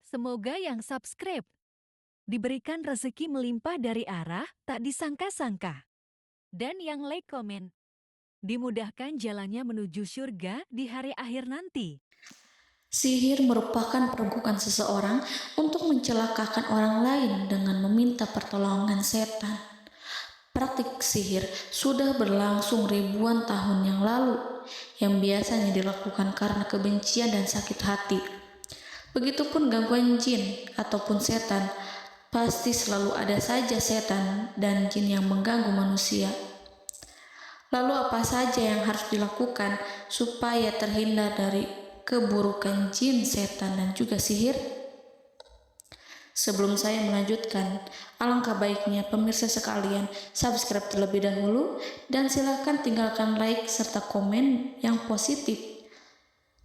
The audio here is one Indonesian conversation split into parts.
Semoga yang subscribe diberikan rezeki melimpah dari arah tak disangka-sangka. Dan yang like komen, dimudahkan jalannya menuju surga di hari akhir nanti. Sihir merupakan perbuatan seseorang untuk mencelakakan orang lain dengan meminta pertolongan setan. Praktik sihir sudah berlangsung ribuan tahun yang lalu, yang biasanya dilakukan karena kebencian dan sakit hati. Begitupun gangguan jin ataupun setan, pasti selalu ada saja setan dan jin yang mengganggu manusia. Lalu apa saja yang harus dilakukan supaya terhindar dari keburukan jin, setan, dan juga sihir? Sebelum saya melanjutkan, alangkah baiknya pemirsa sekalian subscribe terlebih dahulu dan silakan tinggalkan like serta komen yang positif.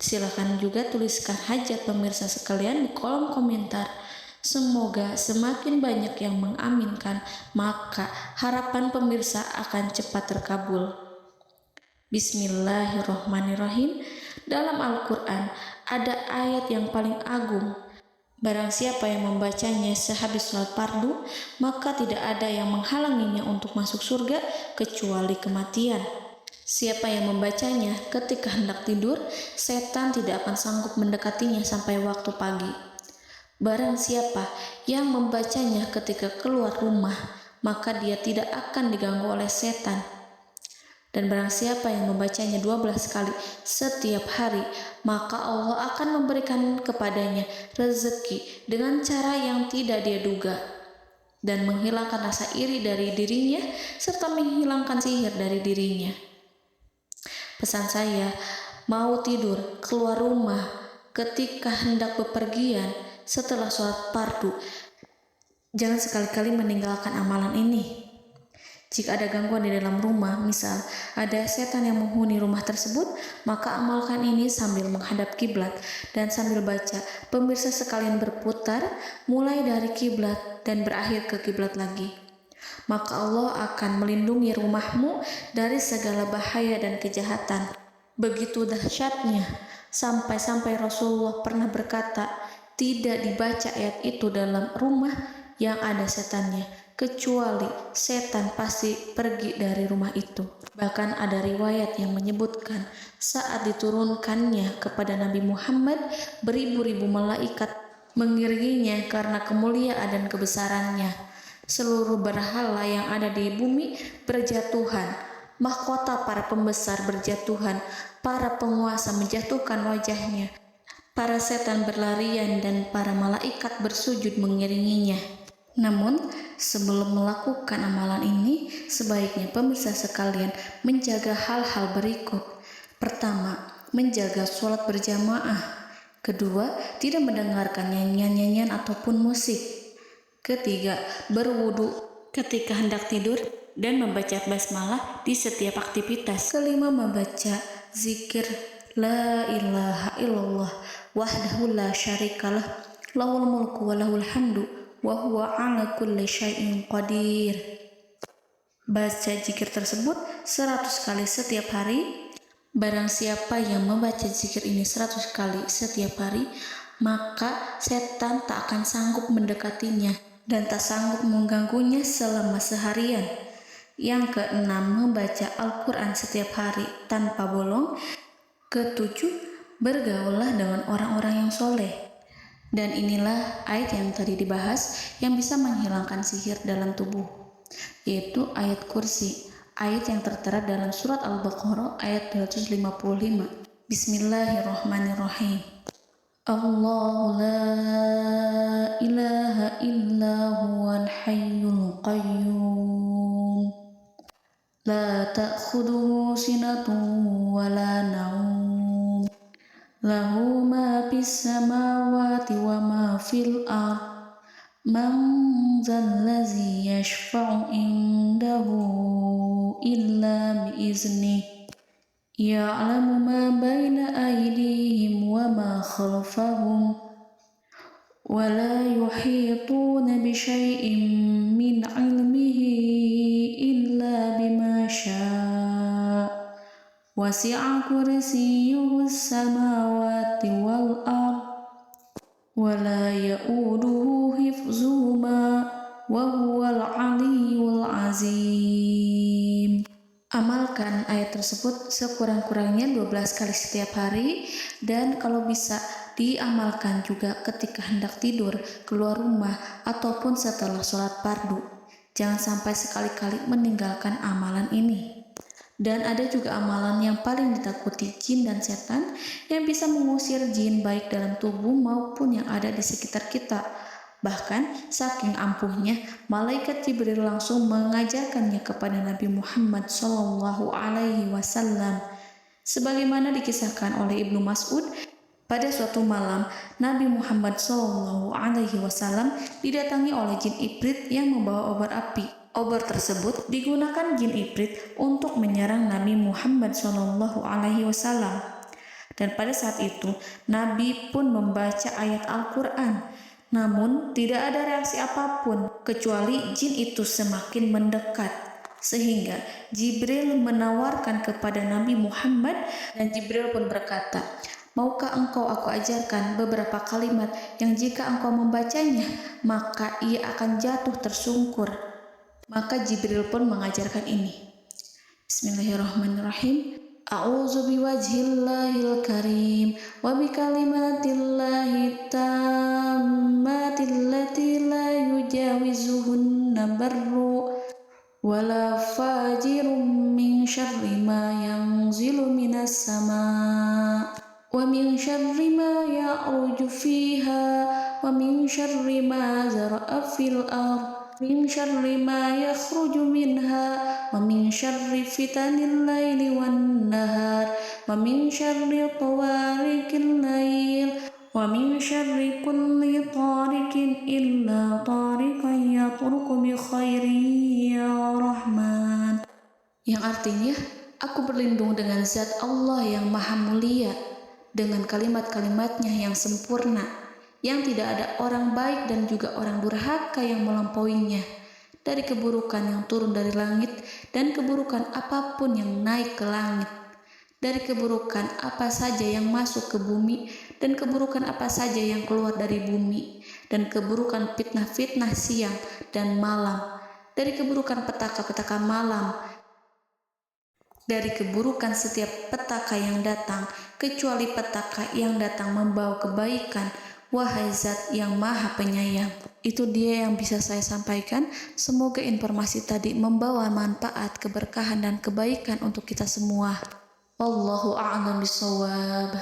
Silakan juga tuliskan hajat pemirsa sekalian di kolom komentar. Semoga semakin banyak yang mengaminkan, maka harapan pemirsa akan cepat terkabul. Bismillahirrohmanirrohim. Dalam Al-Quran ada ayat yang paling agung. Barang siapa yang membacanya sehabis sholat fardu, maka tidak ada yang menghalanginya untuk masuk surga kecuali kematian. Siapa yang membacanya ketika hendak tidur, setan tidak akan sanggup mendekatinya sampai waktu pagi. Barang siapa yang membacanya ketika keluar rumah, maka dia tidak akan diganggu oleh setan. Dan barang siapa yang membacanya 12 kali setiap hari, maka Allah akan memberikan kepadanya rezeki dengan cara yang tidak dia duga, dan menghilangkan rasa iri dari dirinya, serta menghilangkan sihir dari dirinya. Pesan saya, mau tidur, keluar rumah, ketika hendak bepergian, setelah sholat fardu, jangan sekali-kali meninggalkan amalan ini. Jika ada gangguan di dalam rumah, misal ada setan yang menghuni rumah tersebut, maka amalkan ini sambil menghadap kiblat dan sambil baca. Pemirsa sekalian berputar mulai dari kiblat dan berakhir ke kiblat lagi. Maka Allah akan melindungi rumahmu dari segala bahaya dan kejahatan. Begitu dahsyatnya, sampai-sampai Rasulullah pernah berkata, tidak dibaca ayat itu dalam rumah yang ada setannya, kecuali setan pasti pergi dari rumah itu. Bahkan ada riwayat yang menyebutkan saat diturunkannya kepada Nabi Muhammad, beribu-ribu malaikat mengiringinya karena kemuliaan dan kebesarannya. Seluruh berhala yang ada di bumi berjatuhan, mahkota para pembesar berjatuhan, para penguasa menjatuhkan wajahnya, para setan berlarian, dan para malaikat bersujud mengiringinya. Namun, sebelum melakukan amalan ini, sebaiknya pemirsa sekalian menjaga hal-hal berikut. Pertama, menjaga sholat berjamaah. Kedua, tidak mendengarkan nyanyian-nyanyian ataupun musik. Ketiga, berwudu ketika hendak tidur dan membaca basmalah di setiap aktivitas. Kelima, membaca zikir la ilaha illallah wahdahu la syarikalah lahul mulku wa lahul hamdu wa huwa ala kulli syai'in qadir. Baca zikir tersebut 100 kali setiap hari. Barang siapa yang membaca zikir ini 100 kali setiap hari, maka setan tak akan sanggup mendekatinya dan tak sanggup mengganggunya selama seharian. Yang keenam, membaca Al-Quran setiap hari tanpa bolong. Ketujuh, bergaullah dengan orang-orang yang soleh. Dan inilah ayat yang tadi dibahas yang bisa menghilangkan sihir dalam tubuh, yaitu ayat kursi, ayat yang tertera dalam surat Al-Baqarah ayat 255. Bismillahirrahmanirrahim. Allahu la ilaha illa huwal hayyul qayyum la ta'khuduhu sinatun wa la naum lahu ma fis samawati wa ma fil ard man zallazi yashfa'u indahu illa biiznih ya'lamu ma baina aydihim wa ma khalfahum wa la yuhituna bi syai'in min 'ilmihi illa bima syaa' wasi'a kursiyyuhu as-samawati wal ard wa ولا يؤوده حفظهما وهو العلي العظيم. Amalkan ayat tersebut sekurang-kurangnya 12 kali setiap hari, dan kalau bisa diamalkan juga ketika hendak tidur, keluar rumah, ataupun setelah sholat fardu. Jangan sampai sekali-kali meninggalkan amalan ini. Dan ada juga amalan yang paling ditakuti jin dan setan yang bisa mengusir jin baik dalam tubuh maupun yang ada di sekitar kita. Bahkan saking ampuhnya, malaikat Jibril langsung mengajarkannya kepada Nabi Muhammad SAW. Sebagaimana dikisahkan oleh Ibnu Mas'ud, pada suatu malam Nabi Muhammad SAW didatangi oleh jin Ifrit yang membawa obor api. Obor tersebut digunakan jin Ifrit untuk menyerang Nabi Muhammad SAW. Dan pada saat itu Nabi pun membaca ayat Al-Quran. Namun tidak ada reaksi apapun kecuali jin itu semakin mendekat, sehingga Jibril menawarkan kepada Nabi Muhammad, dan Jibril pun berkata, "Maukah engkau aku ajarkan beberapa kalimat yang jika engkau membacanya maka ia akan jatuh tersungkur?" Maka Jibril pun mengajarkan ini. Bismillahirrahmanirrahim. A'udzu biwajhillahil karim wa bikalimatillahi tammati allati la yujawizuhunna barru wala fajirun min syarri ma yanzilu minas sama' wa min syarri ma ya'ruju fiha wa min syarri ma zara'a fil ardh min syarri ma yakhruju minha wa min syarri fitanil laili wan nahar wa min syarri tawarikil lail wa min syarri kulli tarikin illa tarikan yatruku bi khairin ya Rahman. Yang artinya, aku berlindung dengan zat Allah yang maha mulia, dengan kalimat-kalimatnya yang sempurna, yang tidak ada orang baik dan juga orang durhaka yang melampauinya, dari keburukan yang turun dari langit dan keburukan apapun yang naik ke langit, dari keburukan apa saja yang masuk ke bumi dan keburukan apa saja yang keluar dari bumi, dan keburukan fitnah-fitnah siang dan malam, dari keburukan petaka-petaka malam, dari keburukan setiap petaka yang datang, kecuali petaka yang datang membawa kebaikan. Wahai Zat yang Maha Penyayang. Itu dia yang bisa saya sampaikan. Semoga informasi tadi membawa manfaat, keberkahan, dan kebaikan untuk kita semua. Wallahu a'lam bishawab.